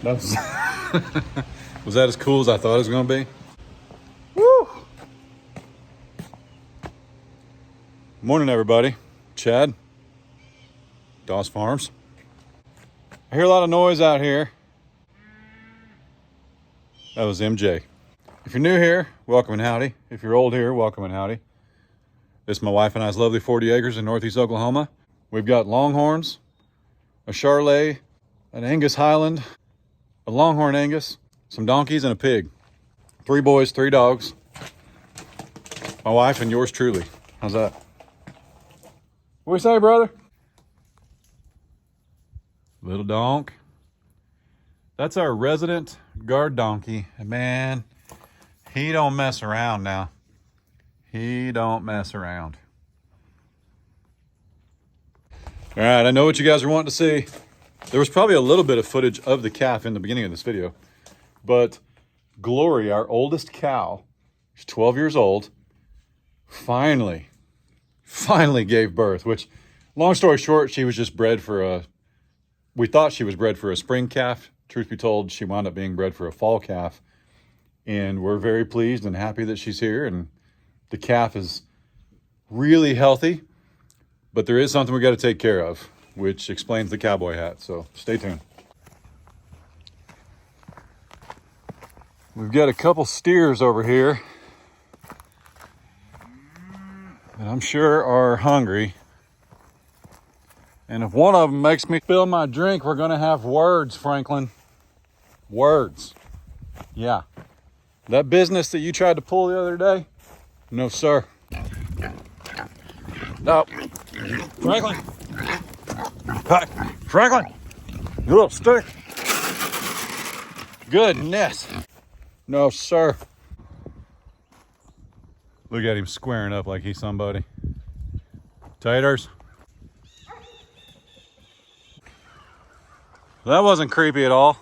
That's was that as cool as I thought it was going to be? Woo! Morning, everybody. Chad, Doss Farms. I hear a lot of noise out here. That was MJ. If you're new here, welcome and howdy. If you're old here, welcome and howdy. This is my wife and I's lovely 40 acres in northeast Oklahoma. We've got longhorns, a Charolais, an Angus Highland, a Longhorn Angus, some donkeys, and a pig. 3 boys, 3 dogs. My wife and yours truly. How's that? What do you say, brother? Little donk. That's our resident guard donkey. And man, he don't mess around now. He don't mess around. All right, I know what you guys are wanting to see. There was probably a little bit of footage of the calf in the beginning of this video, but Glory, our oldest cow, she's 12 years old, finally gave birth, which, long story short, she was just bred for we thought she was bred for a spring calf. Truth be told, she wound up being bred for a fall calf, and we're very pleased and happy that she's here, and the calf is really healthy, but there is something we got to take care of, which explains the cowboy hat, so stay tuned. We've got a couple steers over here that I'm sure are hungry. And if one of them makes me spill my drink, we're gonna have words, Franklin. Words. Yeah. That business that you tried to pull the other day? No, sir. No. Franklin. Hi. Franklin. You little stick. Goodness. No, sir. Look at him squaring up like he's somebody. Taters. That wasn't creepy at all.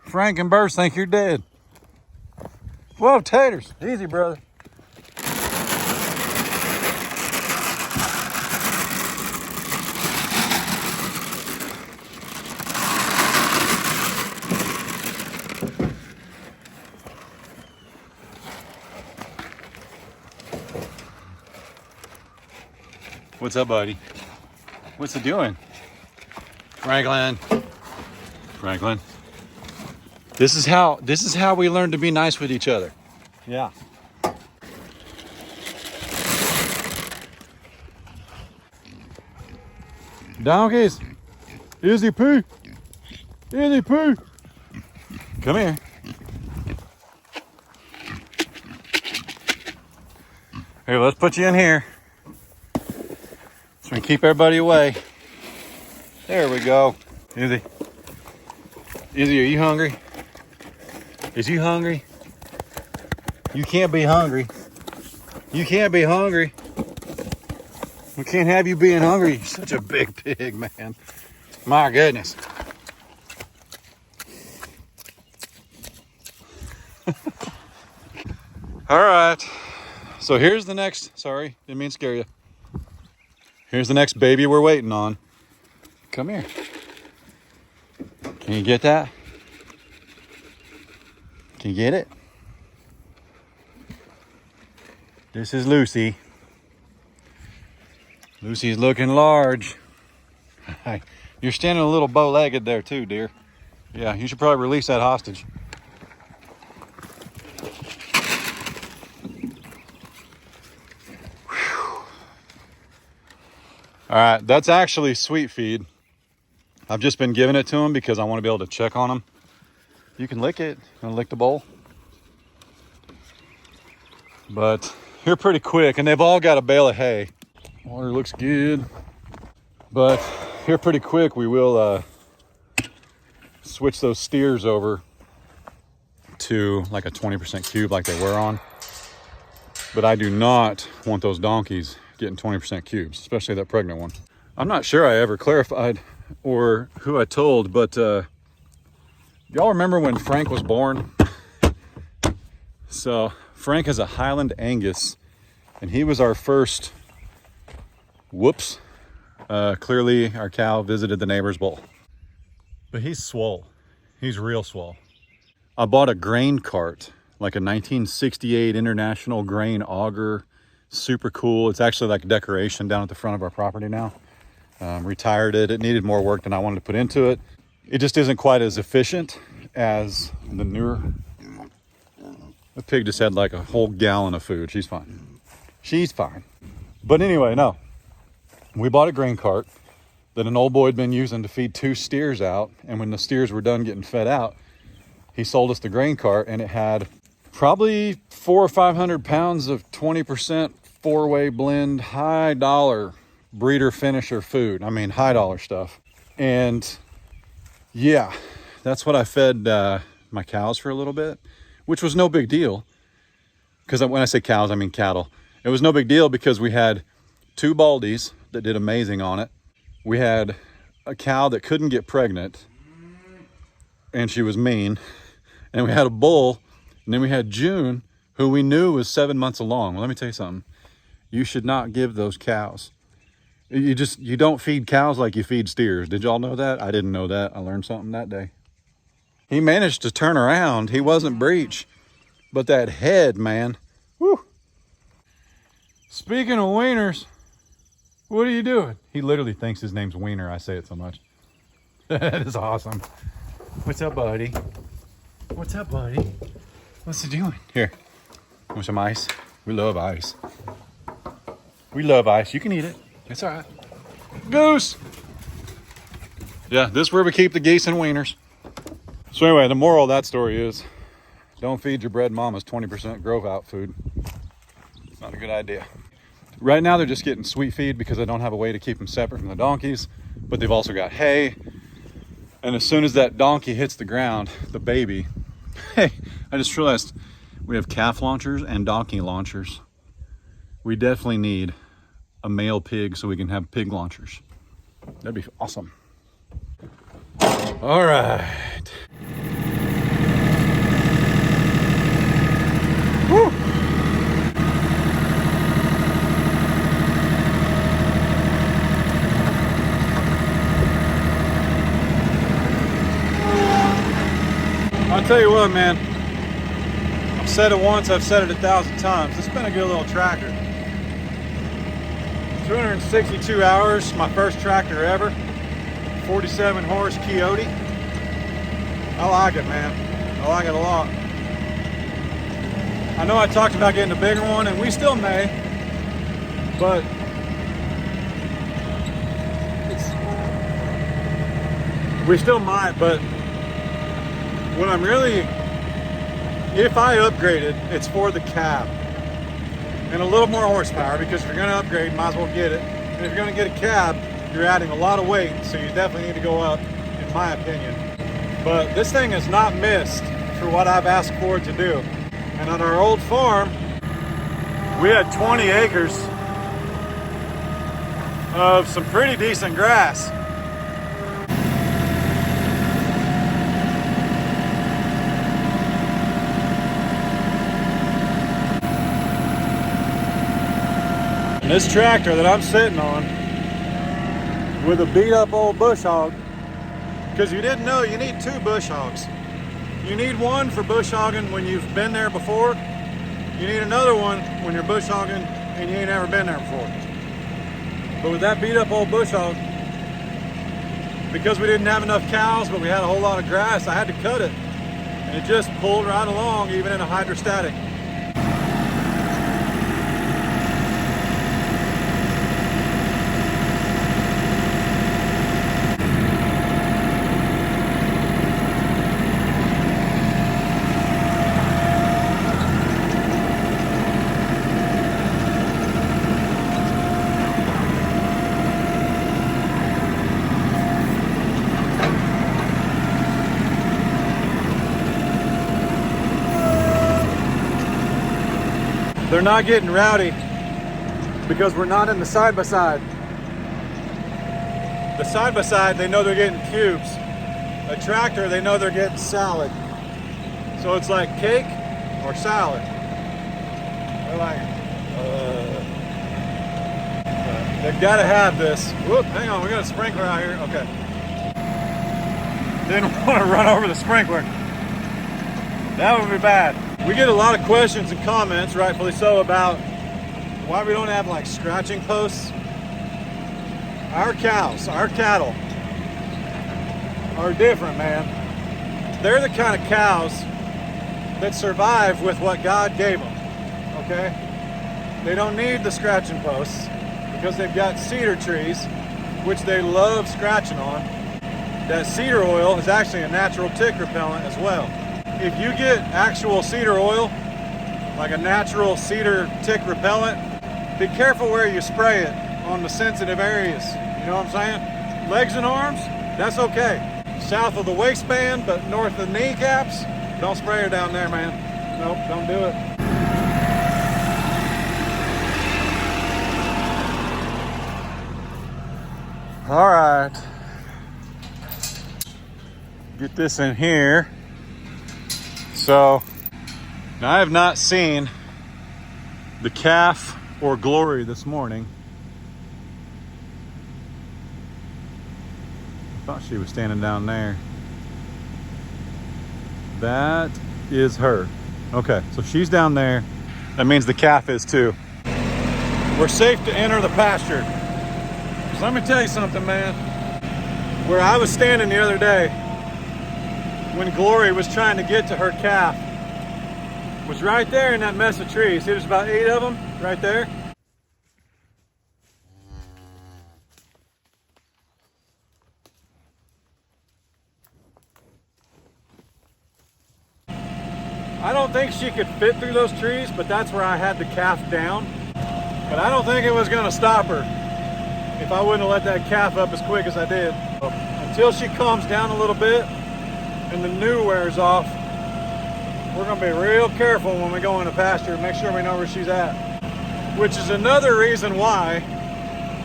Frank and Burst think you're dead. Whoa, Taters. Easy, brother. What's up, buddy? What's it doing? Franklin. Franklin. This is how we learn to be nice with each other. Yeah. Donkeys. Easy poo. Easy poo. Come here. Here, let's put you in here. So we can keep everybody away. There we go. Easy. Easy, are you hungry? Is you hungry? You can't be hungry. You can't be hungry. We can't have you being hungry. You're such a big pig, man. My goodness. All right. So here's the next, sorry, didn't mean to scare you. Here's the next baby we're waiting on. Come here. Can you get that? Can you get it? This is Lucy. Lucy's looking large. You're standing a little bow-legged there too, dear. Yeah, you should probably release that hostage. All right, that's actually sweet feed. I've just been giving it to them because I want to be able to check on them. You can lick it. You want to lick the bowl? But here pretty quick, and they've all got a bale of hay. Water looks good. But here pretty quick, we will switch those steers over to like a 20% cube like they were on. But I do not want those donkeys getting 20% cubes, especially that pregnant one. I'm not sure I ever clarified or who I told, but y'all remember when Frank was born? So Frank is a Highland Angus, and he was our first, Clearly our cow visited the neighbor's bull. But he's swole. He's real swole. I bought a grain cart, like a 1968 International Grain Auger. Super cool. It's actually like a decoration down at the front of our property now. Retired it. It needed more work than I wanted to put into it. It just isn't quite as efficient as the newer. The pig just had like a whole gallon of food. She's fine. She's fine. But anyway, no. We bought a grain cart that an old boy had been using to feed 2 steers out. And when the steers were done getting fed out, he sold us the grain cart, and it had probably 400 or 500 pounds of 20% 4-way blend, high dollar breeder finisher food. I mean, high dollar stuff. And yeah, that's what I fed my cows for a little bit, which was no big deal. Because when I say cows, I mean cattle. It was no big deal because we had 2 baldies that did amazing on it. We had a cow that couldn't get pregnant, and she was mean. And we had a bull, and then we had June, who we knew was 7 months along. Well, let me tell you something. You should not give those cows. You don't feed cows like you feed steers. Did y'all know that? I didn't know that. I learned something that day. He managed to turn around. He wasn't breech, but that head, man. Whew. Speaking of wieners, what are you doing? He literally thinks his name's Wiener. I say it so much. That is awesome. What's up, buddy? What's up, buddy? What's he doing? Here, want some ice? We love ice. We love ice. You can eat it. It's all right. Goose! Yeah, this is where we keep the geese and wieners. So anyway, the moral of that story is, don't feed your bred mamas 20% grove out food. It's not a good idea. Right now they're just getting sweet feed because I don't have a way to keep them separate from the donkeys, but they've also got hay. And as soon as that donkey hits the ground, the baby, hey, I just realized we have calf launchers and donkey launchers. We definitely need a male pig so we can have pig launchers. That'd be awesome. All right. Woo. I'll tell you what, man. I've said it once, I've said it 1,000 times. It's been a good little tractor. 262 hours, my first tractor ever. 47 horse Coyote. I like it, man. I like it a lot. I know I talked about getting a bigger one, and we still may, but we still might, but what I'm really, if I upgraded, it's for the cab and a little more horsepower, because if you're going to upgrade, might as well get it. And if you're going to get a cab, you're adding a lot of weight, so you definitely need to go up, in my opinion. But this thing has not missed for what I've asked for it to do. And on our old farm, we had 20 acres of some pretty decent grass. And this tractor that I'm sitting on with a beat up old bush hog, because you didn't know you need 2 bush hogs. You need one for bush hogging when you've been there before. You need another one when you're bush hogging and you ain't ever been there before. But with that beat up old bush hog, because we didn't have enough cows, but we had a whole lot of grass, I had to cut it. And it just pulled right along, even in a hydrostatic. They're not getting rowdy because we're not in the side-by-side. The side-by-side, they know they're getting cubes. A tractor, they know they're getting salad. So it's like cake or salad. They're like, They've got to have this. Whoop, hang on, we got a sprinkler out here. Okay. Didn't want to run over the sprinkler. That would be bad. We get a lot of questions and comments, rightfully so, about why we don't have like scratching posts. Our cows, our cattle are different, man. They're the kind of cows that survive with what God gave them, okay? They don't need the scratching posts because they've got cedar trees, which they love scratching on. That cedar oil is actually a natural tick repellent as well. If you get actual cedar oil, like a natural cedar tick repellent, be careful where you spray it on the sensitive areas. You know what I'm saying? Legs and arms, that's okay. South of the waistband, but north of the kneecaps, don't spray her down there, man. Nope, don't do it. All right. Get this in here. So, now I have not seen the calf or Glory this morning. I thought she was standing down there. That is her. Okay, so she's down there. That means the calf is too. We're safe to enter the pasture. So let me tell you something, man. Where I was standing the other day, when Glory was trying to get to her calf, was right there in that mess of trees. See, there's about 8 of them right there. I don't think she could fit through those trees, but that's where I had the calf down. But I don't think it was gonna stop her if I wouldn't have let that calf up as quick as I did. Until she calms down a little bit and the new wears off, we're gonna be real careful when we go in the pasture, make sure we know where she's at. Which is another reason why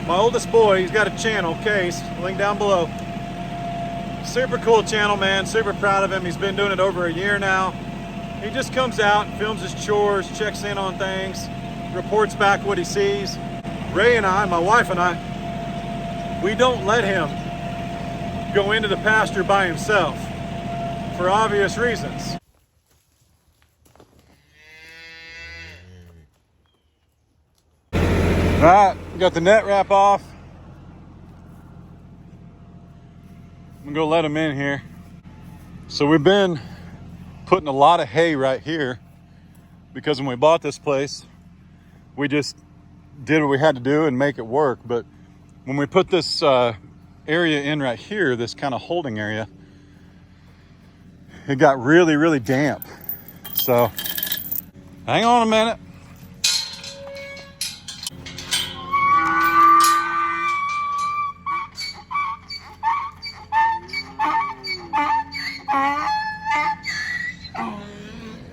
my oldest boy, he's got a channel, Case, link down below. Super cool channel, man, super proud of him. He's been doing it over a year now. He just comes out and films his chores, checks in on things, reports back what he sees. Ray and I, my wife and I, we don't let him go into the pasture by himself for obvious reasons. All right, got the net wrap off. I'm gonna go let him in here. So we've been putting a lot of hay right here because when we bought this place, we just did what we had to do and make it work. But when we put this area in right here, this kind of holding area, it got really, really damp. So hang on a minute.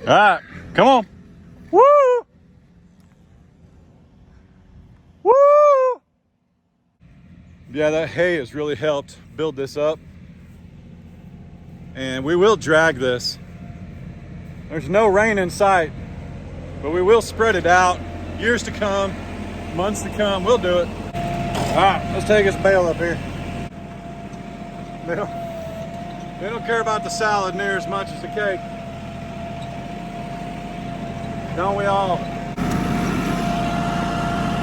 All right, come on. Woo! Woo! Yeah, that hay has really helped build this up. And we will drag this. There's no rain in sight, but we will spread it out. Years to come, months to come, we'll do it. All right, let's take this bale up here. They don't care about the salad near as much as the cake. Don't we all?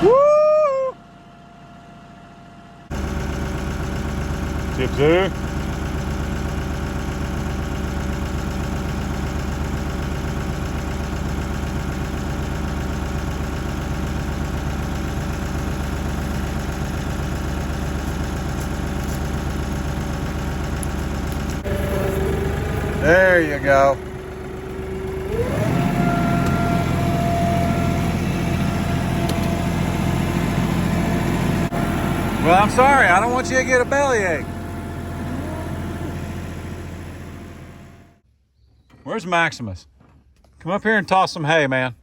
Woo! Tip-two. There you go. Well, I'm sorry, I don't want you to get a bellyache. Where's Maximus? Come up here and toss some hay, man.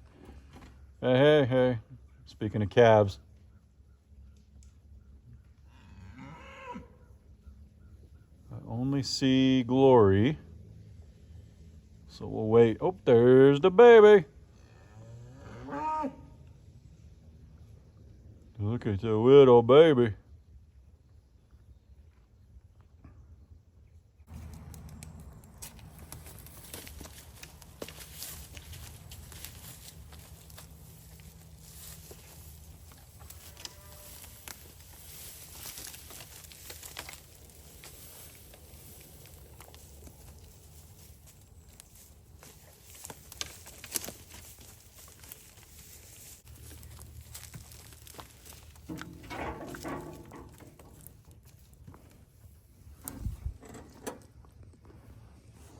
Hey, hey, hey. Speaking of calves. I only see Glory. So we'll wait. Oh, there's the baby. Look at the little baby.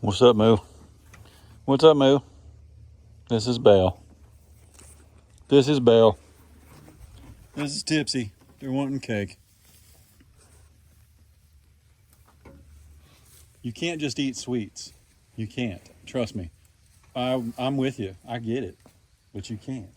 What's up, Moo? What's up, Moo? This is Belle. This is Belle. This is Tipsy. They're wanting cake. You can't just eat sweets. You can't. Trust me. I'm with you. I get it. But you can't.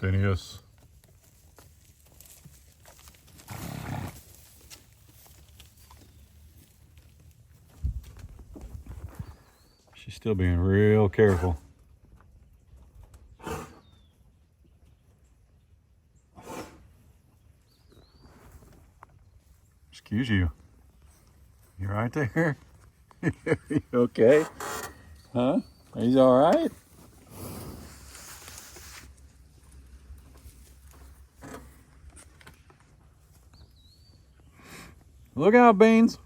Phineas. She's still being real careful. Excuse you. You right there? You okay? Huh? He's all right? Look out, Beans.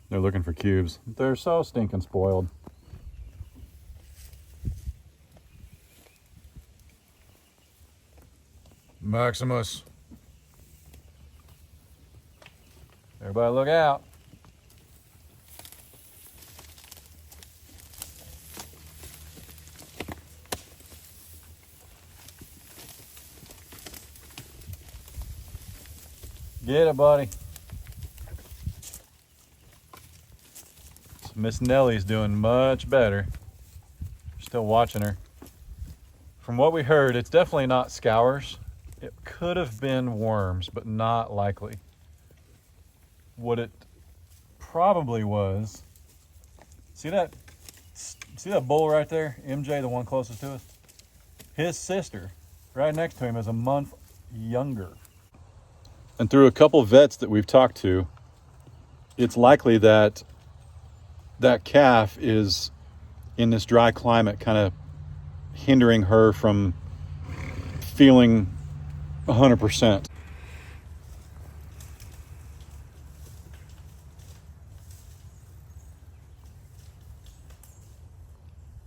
They're looking for cubes. They're so stinking spoiled. Maximus. Everybody look out. Get it, buddy. Miss Nellie's doing much better. Still watching her. From what we heard, it's definitely not scours. It could have been worms, but not likely. What it probably was, see that bull right there, MJ, the one closest to us? His sister, right next to him, is a month younger. And through a couple vets that we've talked to, it's likely that that calf is in this dry climate kind of hindering her from feeling 100%.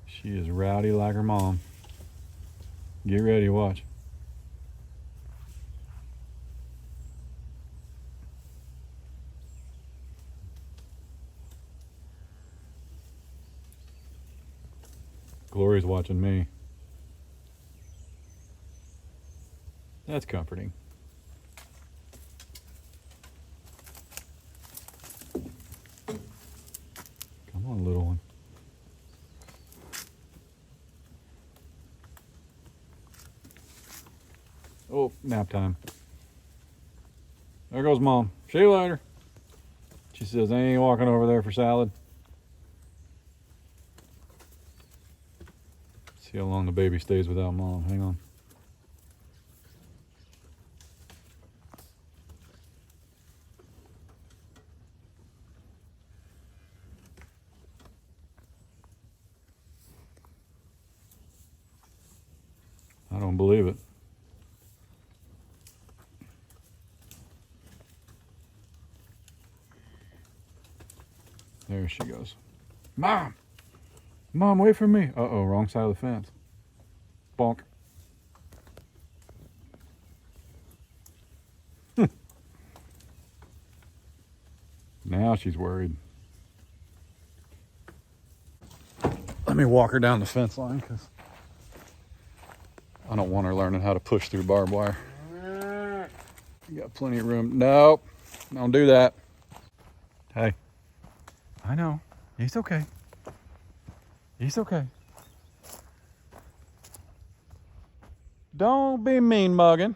She is rowdy like her mom. Get ready, watch. Glory's watching me. That's comforting. Come on, little one. Oh, nap time. There goes Mom. See you later. She says, I ain't walking over there for salad. See how long the baby stays without Mom. Hang on. I don't believe it. There she goes. Mom! Mom, wait for me. Uh-oh, wrong side of the fence. Bonk. Now she's worried. Let me walk her down the fence line because I don't want her learning how to push through barbed wire. You got plenty of room. Nope, don't do that. Hey, I know. He's okay. He's okay. Don't be mean mugging.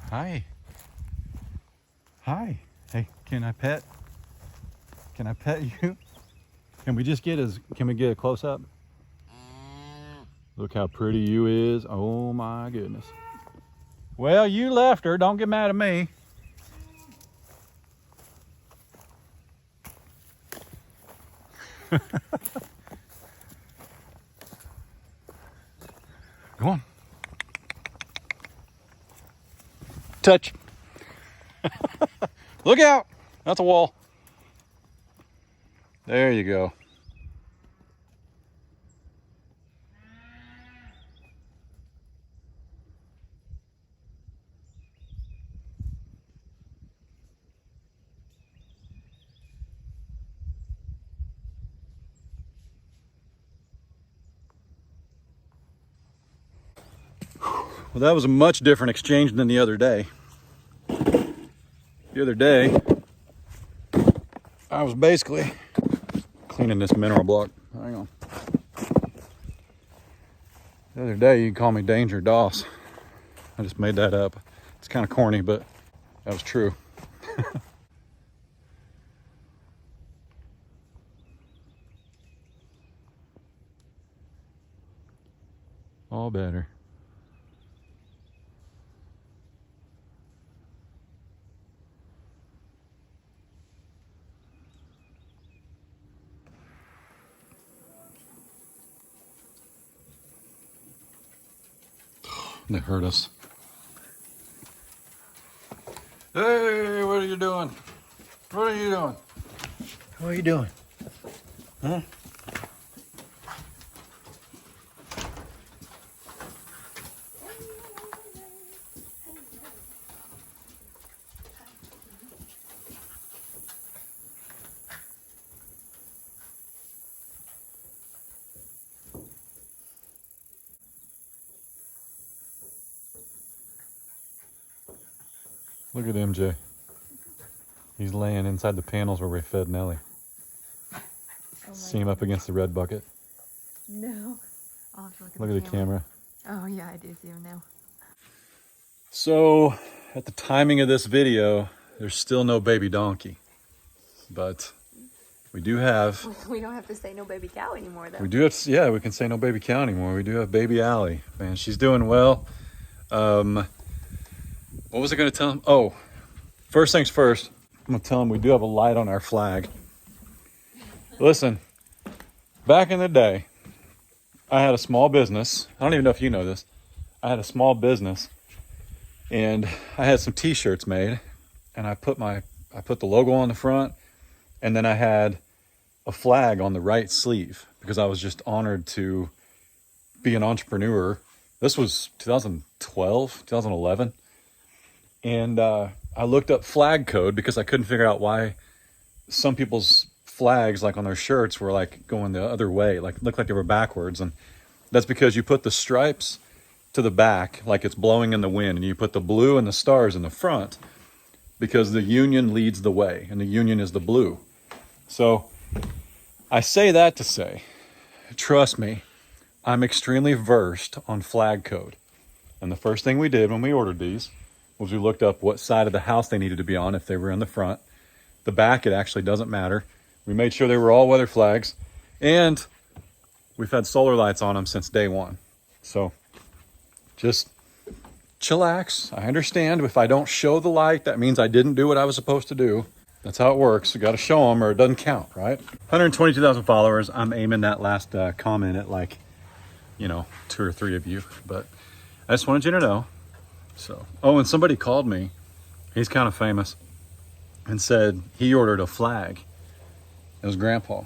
Hi. Hi. Hey, can I pet? Can I pet you? Can we get a close up? Look how pretty you is. Oh my goodness. Well, you left her. Don't get mad at me. Go on. Touch. Look out. That's a wall. There you go. Well, that was a much different exchange than the other day. The other day, I was basically cleaning this mineral block. Hang on. The other day, you can call me Danger Doss. I just made that up. It's kind of corny, but that was true. All better. They hurt us. Hey, what are you doing? What are you doing? What are you doing? Huh? Look at MJ. He's laying inside the panels where we fed Nelly. Oh See him up against the red bucket. No. I'll have to Look at the camera. Oh yeah, I do see him now. So, at the timing of this video, there's still no baby donkey. But we do have... We don't have to say no baby cow anymore though. We do have, yeah, we can say no baby cow anymore. We do have baby Allie. Man, she's doing well. What was I going to tell him? Oh, first things first, I'm going to tell him we do have a light on our flag. Listen, back in the day, I had a small business. I don't even know if you know this. I had a small business, and I had some t-shirts made, and I put the logo on the front, and then I had a flag on the right sleeve because I was just honored to be an entrepreneur. This was 2012, 2011. And I looked up flag code because I couldn't figure out why some people's flags, like on their shirts, were like going the other way, like looked like they were backwards. And that's because you put the stripes to the back, like it's blowing in the wind, and you put the blue and the stars in the front because the union leads the way, and the union is the blue. So I say that to say, trust me, I'm extremely versed on flag code. And the first thing we did when we ordered these was we looked up what side of the house they needed to be on if they were in the front. The back, it actually doesn't matter. We made sure they were all weather flags. And we've had solar lights on them since day one. So just chillax. I understand if I don't show the light, that means I didn't do what I was supposed to do. That's how it works. You got to show them or it doesn't count, right? 122,000 followers. I'm aiming that last comment at 2 or 3 of you. But I just wanted you to know. So, oh, and somebody called me. He's kind of famous, and said he ordered a flag. It was Grandpa.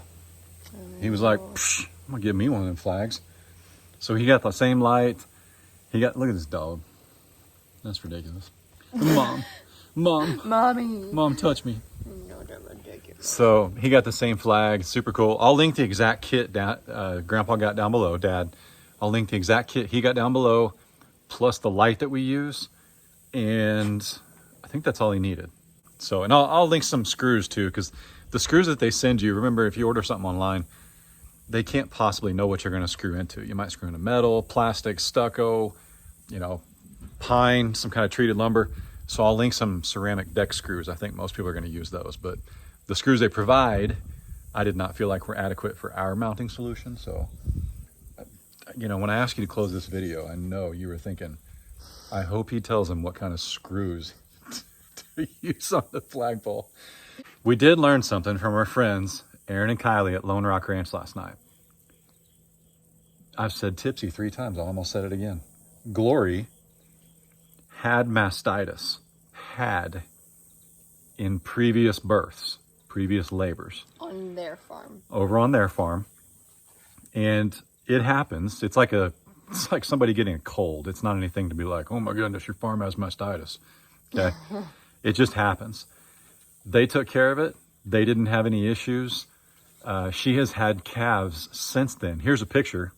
He was like, "Psh, I'm gonna give me one of them flags." So he got the same light. Look at this dog. That's ridiculous. Mom. Mommy. Mom, touch me. No, don't take it. So he got the same flag. Super cool. I'll link the exact kit down. Grandpa got down below. Dad. I'll link the exact kit he got down below, plus the light that we use, and I think that's all he needed. So, and I'll link some screws too, because the screws that they send you, remember, if you order something online, they can't possibly know what you're going to screw into. You might screw into metal, plastic, stucco, you know, pine, some kind of treated lumber. So I'll link some ceramic deck screws. I think most people are going to use those, but the screws they provide, I did not feel like were adequate for our mounting solution. So, you know, when I asked you to close this video, I know you were thinking, I hope he tells him what kind of screws to use on the flagpole. We did learn something from our friends, Aaron and Kylie at Lone Rock Ranch last night. I've said Tipsy 3 times. I almost said it again. Glory had mastitis, in previous births, previous labors. On their farm. Over on their farm. And it happens. It's like somebody getting a cold. It's not anything to be like, oh my goodness, your farm has mastitis. Okay. It just happens. They took care of it. They didn't have any issues. She has had calves since then. Here's a picture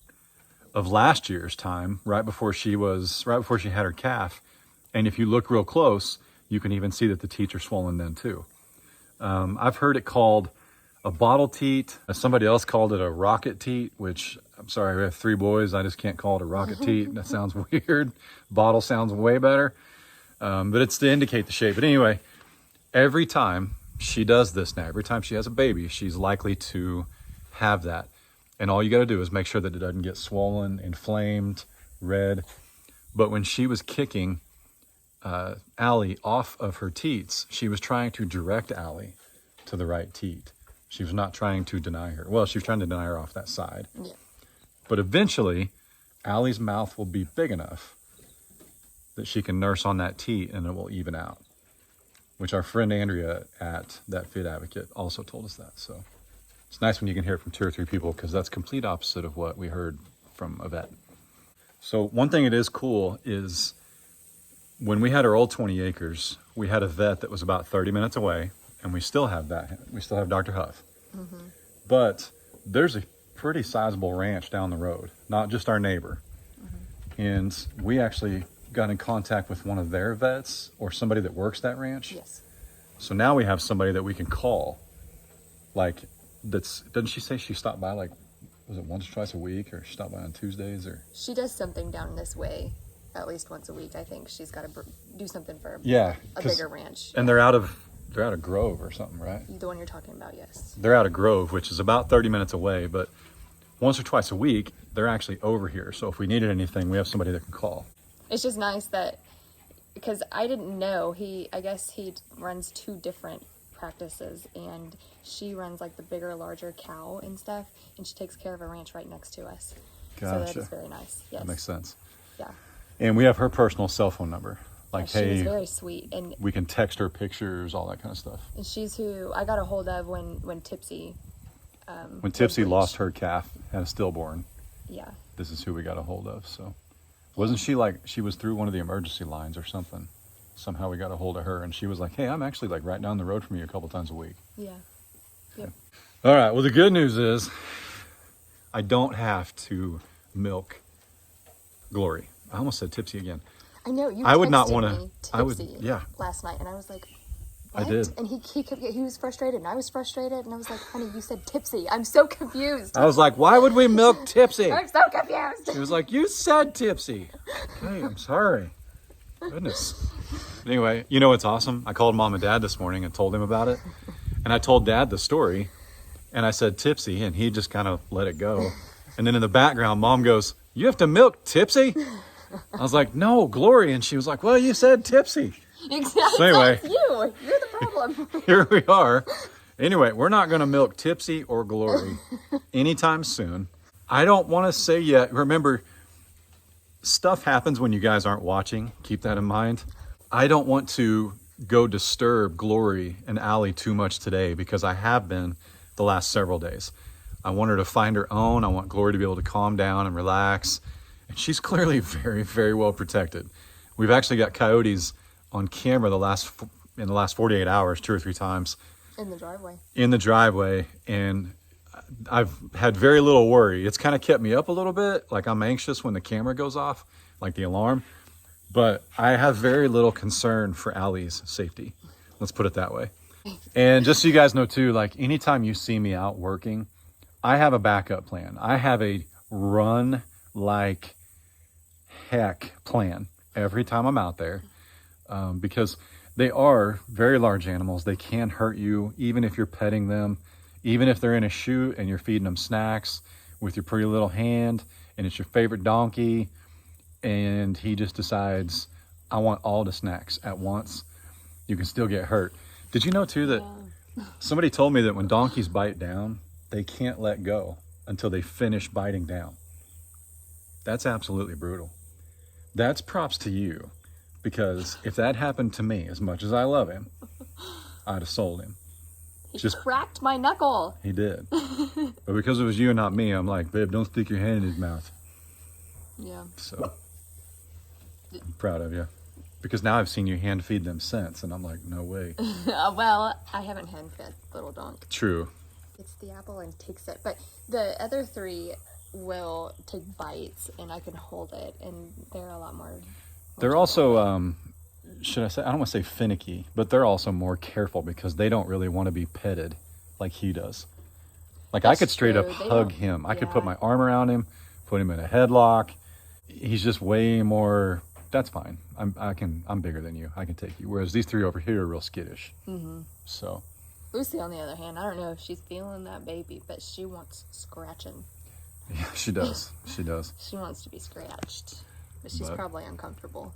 of last year's time, right before she had her calf. And if you look real close, you can even see that the teats are swollen then too. I've heard it called a bottle teat. Somebody else called it a rocket teat, which I'm sorry, we have 3 boys. I just can't call it a rocket teat. That sounds weird. Bottle sounds way better. But it's to indicate the shape. But anyway, every time she does this now, every time she has a baby, she's likely to have that. And all you got to do is make sure that it doesn't get swollen, inflamed, red. But when she was kicking Allie off of her teats, she was trying to direct Allie to the right teat. She was not trying to deny her. Well, she was trying to deny her off that side. Yeah. But eventually, Allie's mouth will be big enough that she can nurse on that teat and it will even out. Which our friend Andrea at that Fit Advocate also told us that. So it's nice when you can hear it from 2 or 3 people, because that's complete opposite of what we heard from a vet. So one thing that is cool is when we had our old 20 acres, we had a vet that was about 30 minutes away, and we still have that. We still have Dr. Huff. Mm-hmm. But there's a pretty sizable ranch down the road, not just our neighbor. Mm-hmm. And we actually got in contact with one of their vets or somebody that works that ranch. Yes. So now we have somebody that we can call. Like, doesn't she say she stopped by, like, was it once or twice a week, or she stopped by on Tuesdays, or? She does something down this way at least once a week. I think she's got to do something for a bigger ranch. And they're out of Grove or something, right? The one you're talking about, yes. They're out of Grove, which is about 30 minutes away, but once or twice a week, they're actually over here. So if we needed anything, we have somebody that can call. It's just nice that, because I didn't know, I guess he runs 2 different practices, and she runs like the bigger, larger cow and stuff, and she takes care of a ranch right next to us. Gotcha. So that is very nice. Yes. That makes sense. Yeah. And we have her personal cell phone number. Like, she hey, was very sweet, and we can text her pictures, all that kind of stuff. And she's who I got a hold of when Tipsy. When Tipsy lost her calf, had a stillborn. Yeah. This is who we got a hold of. So, wasn't she like, she was through one of the emergency lines or something? Somehow we got a hold of her, and she was like, hey, I'm actually like right down the road from you a couple times a week. Yeah. Yep. All right. Well, the good news is I don't have to milk Glory. I almost said Tipsy again. I know, you I would not want want to. I would, yeah. Last night, and I was like, what? I did. And he was frustrated, and I was frustrated, and I was like, honey, you said Tipsy. I'm so confused. I was like, why would we milk Tipsy? I'm so confused. He was like, you said Tipsy. Okay, I'm sorry. Goodness. But anyway, you know what's awesome? I called Mom and Dad this morning and told them about it. And I told Dad the story. And I said Tipsy, and he just kind of let it go. And then in the background, Mom goes, you have to milk Tipsy? I was like, no, Glory. And she was like, well, you said Tipsy. Exactly. So anyway, you're the problem. Here we are. Anyway, we're not going to milk Tipsy or Glory anytime soon. I don't want to say yet. Remember, stuff happens when you guys aren't watching. Keep that in mind. I don't want to go disturb Glory and Allie too much today, because I have been the last several days. I want her to find her own. I want Glory to be able to calm down and relax. And she's clearly very, very well protected. We've actually got coyotes on camera the last in the last 48 hours, 2 or 3 times. In the driveway. In the driveway, and I've had very little worry. It's kind of kept me up a little bit. Like I'm anxious when the camera goes off, like the alarm, but I have very little concern for Allie's safety. Let's put it that way. And just so you guys know too, like anytime you see me out working, I have a backup plan. I have a run like heck plan every time I'm out there, because they are very large animals. They can hurt you, even if you're petting them, even if they're in a chute and you're feeding them snacks with your pretty little hand and it's your favorite donkey and he just decides, I want all the snacks at once, you can still get hurt. Did you know too that somebody told me that when donkeys bite down, they can't let go until they finish biting down? That's absolutely brutal. That's props to you, because if that happened to me, as much as I love him, I'd have sold him. He cracked my knuckle. He did. But because it was you and not me, I'm like, babe, don't stick your hand in his mouth. Yeah. So I'm proud of you, because now I've seen you hand feed them since, and I'm like, no way. Well, I haven't hand fed little donk. True. It's the apple and takes it, but the other 3 will take bites, and I can hold it, and they're a lot more. They're also, should I say, I don't want to say finicky, but they're also more careful because they don't really want to be petted like he does. Like I could straight up hug him. I could put my arm around him, put him in a headlock. He's just way more, that's fine. I'm bigger than you. I can take you. Whereas these 3 over here are real skittish. Mm-hmm. So. Lucy, on the other hand, I don't know if she's feeling that baby, but she wants scratching. Yeah, she does. She does. She wants to be scratched, but she's probably uncomfortable.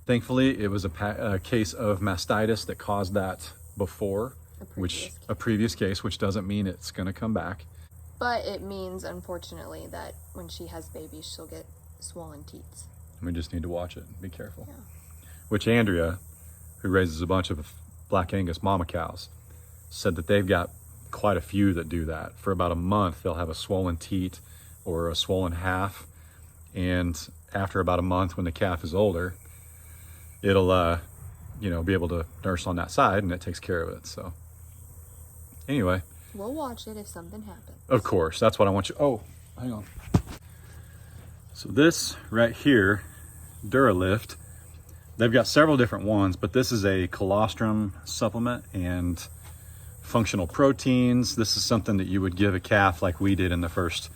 Thankfully, it was a case of mastitis that caused that before, a previous case, which doesn't mean it's going to come back. But it means, unfortunately, that when she has babies, she'll get swollen teats. We just need to watch it and be careful. Yeah. Which Andrea, who raises a bunch of Black Angus mama cows, said that they've got quite a few that do that. For about a month, they'll have a swollen teat or a swollen half. And after about a month, when the calf is older, it'll, be able to nurse on that side, and it takes care of it. So anyway. We'll watch it if something happens. Of course. That's what I want you. Oh, hang on. So this right here, Duralift, they've got several different ones, but this is a colostrum supplement and functional proteins. This is something that you would give a calf like we did in the first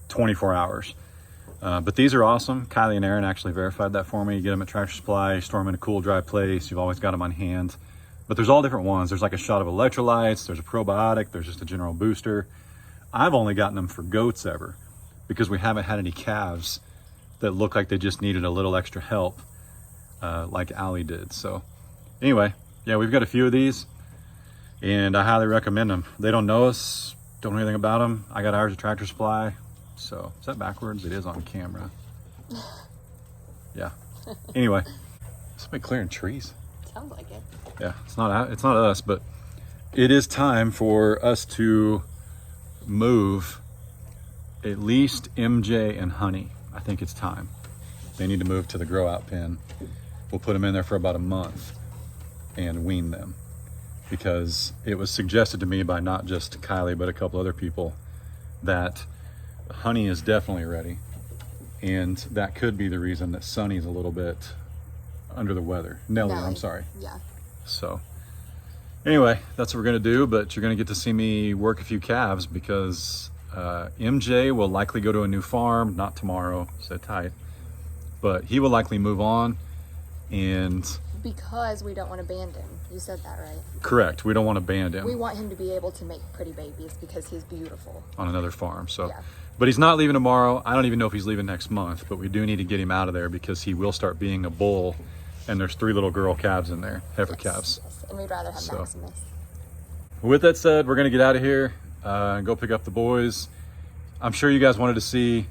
24 hours. But these are awesome. Kylie and Aaron actually verified that for me. You get them at Tractor Supply, you store them in a cool, dry place. You've always got them on hand. But there's all different ones. There's like a shot of electrolytes, there's a probiotic, there's just a general booster. I've only gotten them for goats ever, because we haven't had any calves that look like they just needed a little extra help, like Allie did. So anyway, yeah, we've got a few of these, and I highly recommend them. They don't know us, don't know anything about them. I got ours at Tractor Supply. So is that backwards? It is on camera. Yeah. Anyway, somebody clearing trees. Sounds like it. Yeah, it's not us, but it is time for us to move at least MJ and Honey. I think it's time. They need to move to the grow out pen. We'll put them in there for about a month and wean them, because it was suggested to me by not just Kylie, but a couple other people, that Honey is definitely ready. And that could be the reason that Sunny's a little bit under the weather. Nelly, I'm sorry. Yeah. So anyway, that's what we're going to do, but you're going to get to see me work a few calves, because MJ will likely go to a new farm, not tomorrow, so tight, but he will likely move on. And because we don't want to band him. You said that, right? Correct. We don't want to band him. We want him to be able to make pretty babies because he's beautiful. On another farm, so. Yeah. But he's not leaving tomorrow. I don't even know if he's leaving next month, but we do need to get him out of there, because he will start being a bull, and there's 3 little girl calves in there, heifer calves. Yes. And we'd rather have Maximus. With that said, we're going to get out of here and go pick up the boys. I'm sure you guys wanted to see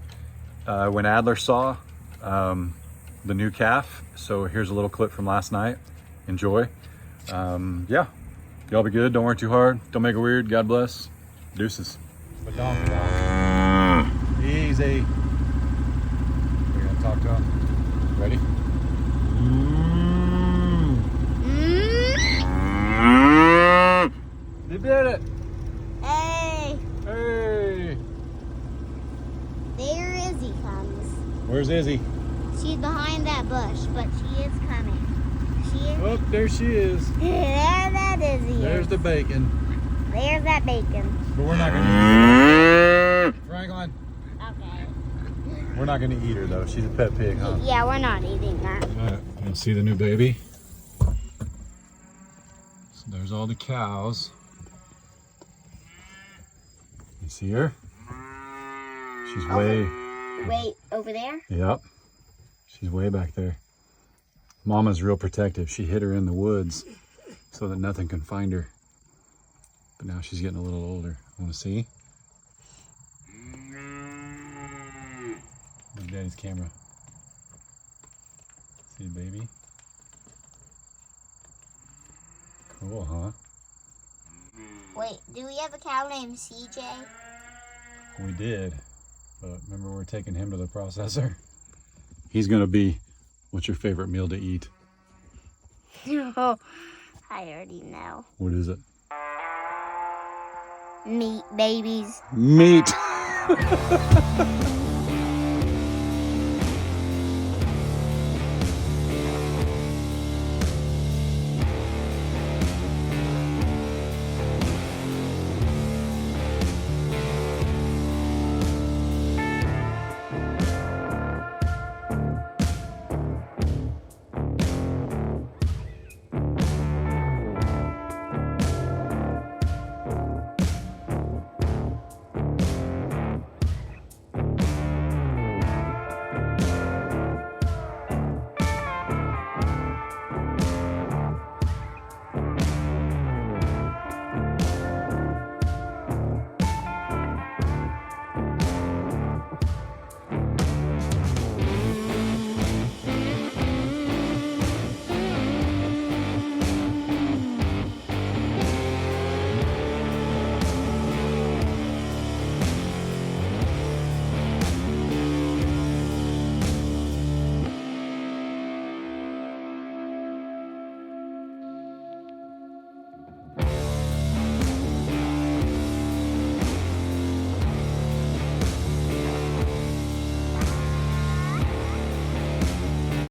when Adler saw the new calf. So here's a little clip from last night. Enjoy. Yeah, y'all be good. Don't work too hard. Don't make it weird. God bless. Deuces. But easy. We're going to talk to him. Ready? Where's Izzy? She's behind that bush, but she is coming. She is. Oh, there she is. There that is. There's the bacon. There's that bacon. But we're not gonna eat her. Franklin, Okay. we're not gonna eat her though. She's a pet pig, huh? Yeah, we're not eating that. Alright, you see the new baby? So there's all the cows. You see her? She's way... Wait, over there? Yep. She's way back there. Mama's real protective. She hid her in the woods so that nothing can find her. But now she's getting a little older. Want to see? Look at Daddy's camera. See, baby? Cool, huh? Wait, do we have a cow named CJ? We did. But remember, we're taking him to the processor. He's going to be, what's your favorite meal to eat? Oh, I already know. What is it? Meat, babies. Meat.